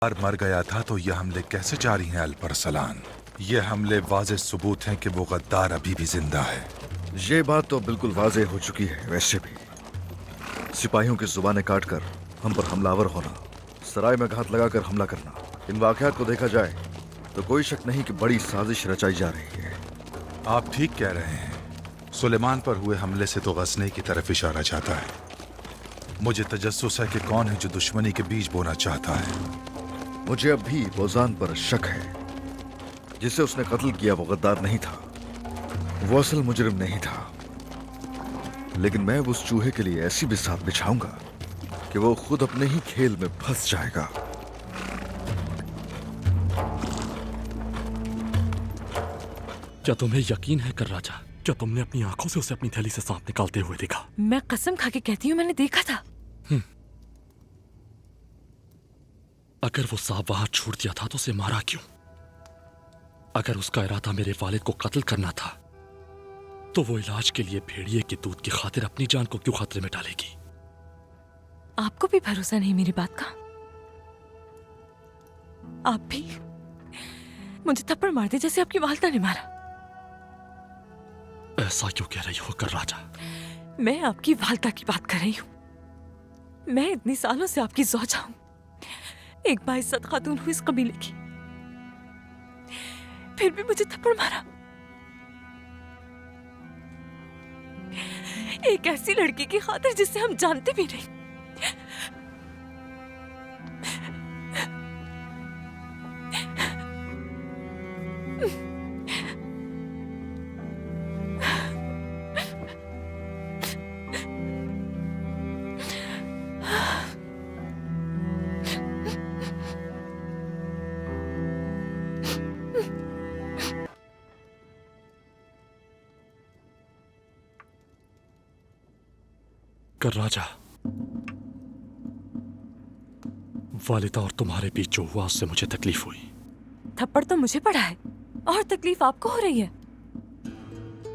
मर गया था तो ये हमले कैसे जारी हैं अल्परसलान? ये हमले वाज़ेह सबूत हैं कि वो गद्दार अभी भी जिंदा है। ये बात तो बिल्कुल वाज़ेह हो चुकी है। वैसे भी सिपाहियों की जुबानें काटकर हम पर हमलावर होना, सराय में घात लगाकर हमला करना, इन वाकयात को देखा जाए तो कोई शक नहीं कि बड़ी साजिश रचाई जा रही है। आप ठीक कह रहे हैं। सुलेमान पर हुए हमले से तो गजनी की तरफ इशारा जाता है। मुझे तजस्सुस है कि कौन है जो दुश्मनी के बीज बोना चाहता है। मुझे अब भी बोजान पर शक है। जिसे उसने कत्ल किया वो गद्दार नहीं था, वो असल मुजरिम नहीं था। लेकिन मैं उस चूहे के लिए ऐसी बिसात बिछाऊंगा कि वो खुद अपने ही खेल में फंस जाएगा। क्या तुम्हें यकीन है कर राजा? क्या तुमने अपनी आंखों से उसे अपनी थैली से सांप निकालते हुए देखा? मैं कसम खा के कहती हूँ मैंने देखा था। अगर वो सांप वहां छूट दिया था तो उसे मारा क्यों? अगर उसका इरादा मेरे वालिद को कत्ल करना था तो वो इलाज के लिए भेड़िए के दूध की खातिर अपनी जान को क्यों खतरे में डालेगी? आपको भी भरोसा नहीं मेरी बात का? आप भी मुझे थप्पड़ मार दे जैसे आपकी वालदा ने मारा। ऐसा क्यों कह रही हो कर राजा? मैं आपकी वालदा की बात कर रही हूँ। मैं इतनी सालों से आपकी ज़ौजा हूँ, एक बाइज्जत खातून हूँ इस कबीले की, फिर भी मुझे थप्पड़ मारा। एक ऐसी लड़की की खातिर जिसे हम जानते भी नहीं। कर राजा, वालिदा और तुम्हारे बीच जो हुआ उससे मुझे तकलीफ हुई। थप्पड़ तो मुझे पड़ा है और तकलीफ आपको हो रही है।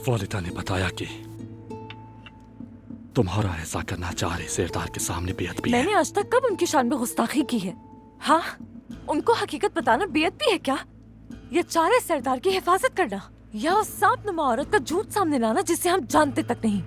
वालिदा ने बताया कि तुम्हारा ऐसा करना चाह रहे सरदार के सामने बेअदबी है। मैंने आज तक कब उनकी शान में गुस्ताखी की है? हाँ, उनको हकीकत बताना बेअदबी है क्या? या चारे सरदार की हिफाजत करना, या उस सांप नुमा औरत का झूठ सामने लाना जिसे हम जानते तक नहीं?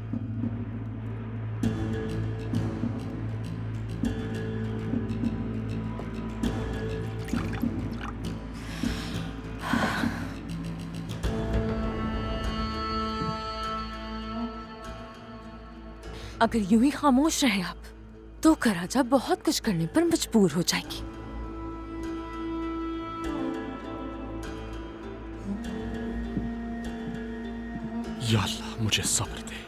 अगर यूं ही खामोश रहे आप तो कराजा बहुत कुछ करने पर मजबूर हो जाएगी। या अल्लाह मुझे सब्र दे।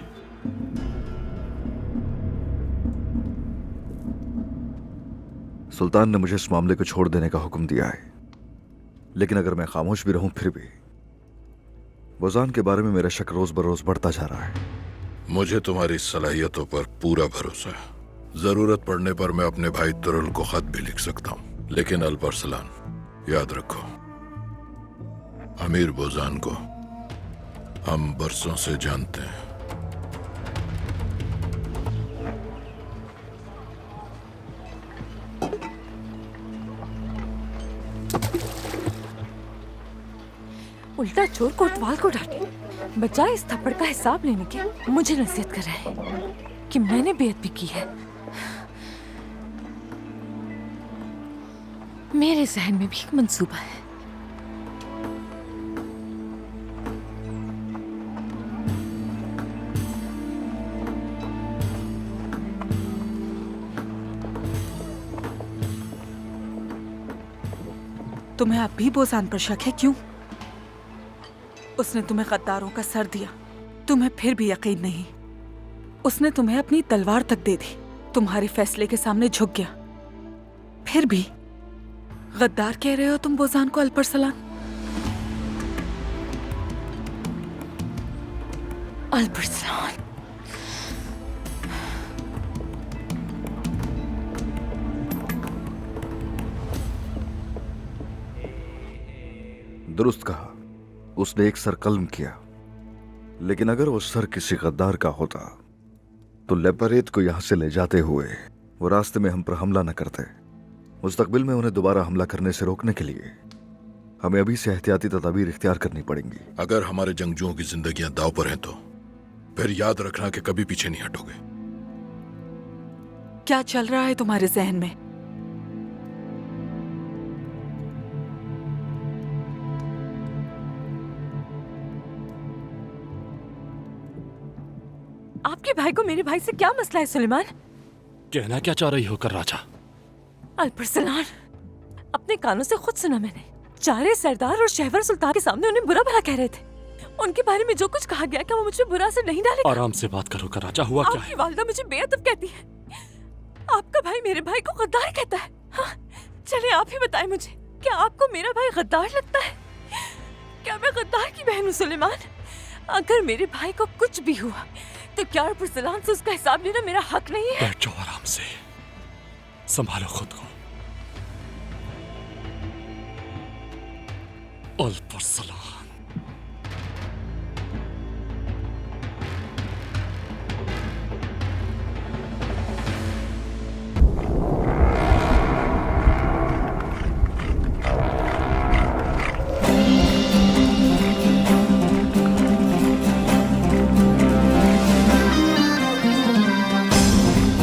सुल्तान ने मुझे इस मामले को छोड़ देने का हुक्म दिया है, लेकिन अगर मैं खामोश भी रहूं फिर भी बोजान के बारे में मेरा शक रोज बरोज बढ़ता जा रहा है। मुझे तुम्हारी सलाहियतों पर पूरा भरोसा है। जरूरत पड़ने पर मैं अपने भाई तुरुल को खत भी लिख सकता हूँ। लेकिन अल्परसलान, याद रखो, अमीर बोजान को हम बरसों से जानते हैं। उल्टा चोर कोतवाल को डांटे बजाय इस थप्पड़ का हिसाब लेने के मुझे नसीहत कर रहे हैं कि मैंने बेअदबी की है। मेरे जहन में भी एक मंसूबा है। तुम्हें अब भी बोजान पर शक है? क्यों? उसने तुम्हें गद्दारों का सर दिया, तुम्हें फिर भी यकीन नहीं। उसने तुम्हें अपनी तलवार तक दे दी, तुम्हारे फैसले के सामने झुक गया, फिर भी गद्दार कह रहे हो तुम बोजान को अल्परसलान? अल्परसलान, दुरुस्त कहा, उसने एक सर कल्म किया, लेकिन अगर वो सर किसी गद्दार का होता तो लेपरेत को यहां से ले जाते हुए वो रास्ते में हम पर हमला न करते। मुस्तकबिल में उन्हें दोबारा हमला करने से रोकने के लिए हमें अभी से एहतियाती तदाबीर इख्तियार करनी पड़ेंगी। अगर हमारे जंगजुओं की जिंदगियां दांव पर हैं तो फिर याद रखना कि कभी पीछे नहीं हटोगे। क्या चल रहा है तुम्हारे जहन में? आपके भाई को मेरे भाई से क्या मसला है सुलेमान? कहना क्या चाह रही हो कर राजा? अल्परसलान, अपने कानों से खुद सुना मैंने। चारे सरदार और शहवर सुल्तान के सामने उन्हें बुरा भला कह रहे थे। उनके बारे में जो कुछ कहा गया, क्या वो मुझे बुरा असर नहीं डालेगा? आराम से बात करो कर राजा, हुआ क्या है? आपकी वालिदा मुझे बेअदब कहती है। आपका भाई मेरे भाई को गद्दार कहता है। हाँ, चलिए आप ही बताएं मुझे, क्या आपको मेरा भाई गद्दार लगता है? क्या मैं गद्दार की बहन हूँ सुलेमान? अगर मेरे भाई को कुछ भी हुआ तो क्या अल्परसलान से उसका हिसाब लेना मेरा हक नहीं है? बैठ जाओ आराम से, संभालो खुद को। अल्परसलान